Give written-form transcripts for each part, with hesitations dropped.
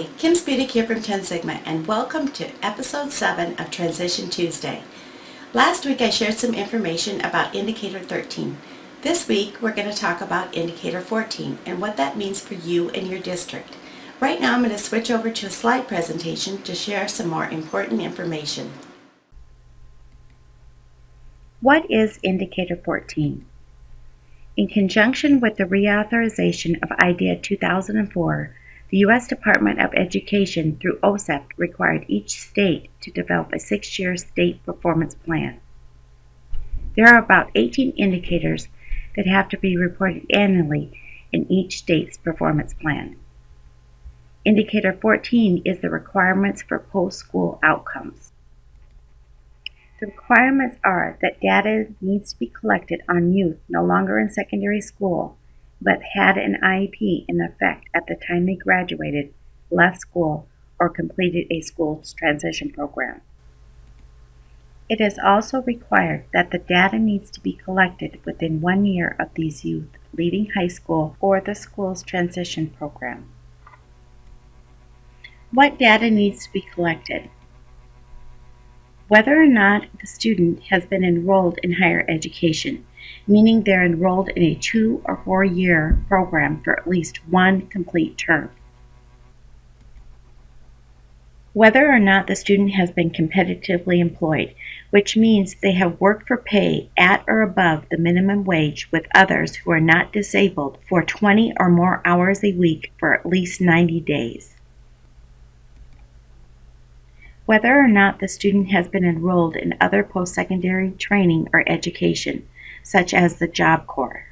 Hi, Kim Spitak here from 10 Sigma, and welcome to episode 7 of Transition Tuesday. Last week I shared some information about Indicator 13. This week we're going to talk about Indicator 14 and what that means for you and your district. Right now I'm going to switch over to a slide presentation to share some more important information. What is Indicator 14? In conjunction with the reauthorization of IDEA 2004, the U.S. Department of Education through OSEP required each state to develop a 6-year state performance plan. There are about 18 indicators that have to be reported annually in each state's performance plan. Indicator 14 is the requirements for post-school outcomes. The requirements are that data needs to be collected on youth no longer in secondary school but had an IEP in effect at the time they graduated, left school, or completed a school's transition program. It is also required that the data needs to be collected within 1 year of these youth leaving high school or the school's transition program. What data needs to be collected? Whether or not the student has been enrolled in higher education, meaning they're enrolled in a 2 or 4 year program for at least one complete term. Whether or not the student has been competitively employed, which means they have worked for pay at or above the minimum wage with others who are not disabled for 20 or more hours a week for at least 90 days. Whether or not the student has been enrolled in other post-secondary training or education, such as the Job Corps,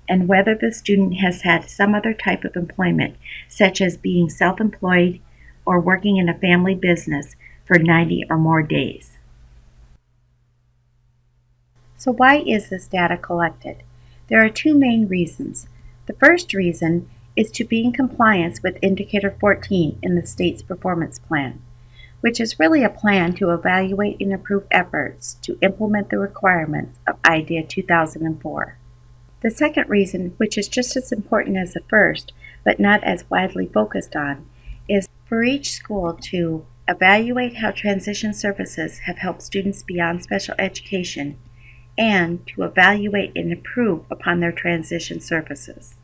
and whether the student has had some other type of employment, such as being self-employed or working in a family business for 90 or more days. So why is this data collected? There are two main reasons. The first reason is to be in compliance with Indicator 14 in the state's performance plan, which is really a plan to evaluate and improve efforts to implement the requirements of IDEA 2004. The second reason, which is just as important as the first, but not as widely focused on, is for each school to evaluate how transition services have helped students beyond special education and to evaluate and improve upon their transition services.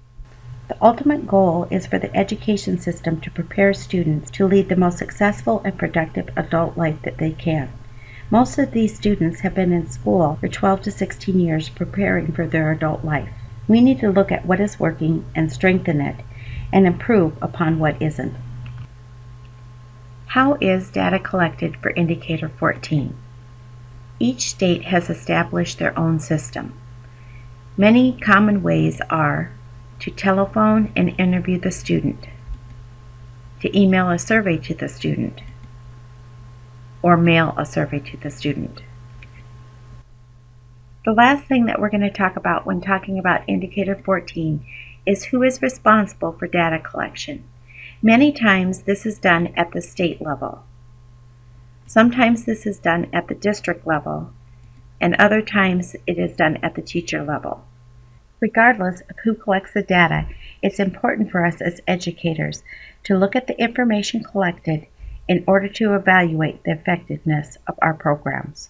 The ultimate goal is for the education system to prepare students to lead the most successful and productive adult life that they can. Most of these students have been in school for 12 to 16 years preparing for their adult life. We need to look at what is working and strengthen it and improve upon what isn't. How is data collected for Indicator 14? Each state has established their own system. Many common ways are to telephone and interview the student, to email a survey to the student, or mail a survey to the student. The last thing that we're going to talk about when talking about Indicator 14 is who is responsible for data collection. Many times this is done at the state level. Sometimes this is done at the district level, and other times it is done at the teacher level. Regardless of who collects the data, it's important for us as educators to look at the information collected in order to evaluate the effectiveness of our programs.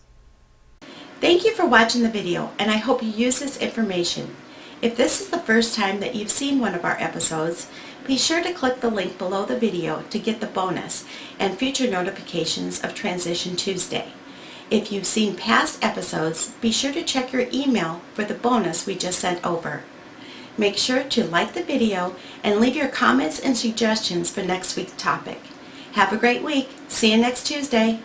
Thank you for watching the video, and I hope you use this information. If this is the first time that you've seen one of our episodes, be sure to click the link below the video to get the bonus and future notifications of Transition Tuesday. If you've seen past episodes, be sure to check your email for the bonus we just sent over. Make sure to like the video and leave your comments and suggestions for next week's topic. Have a great week. See you next Tuesday.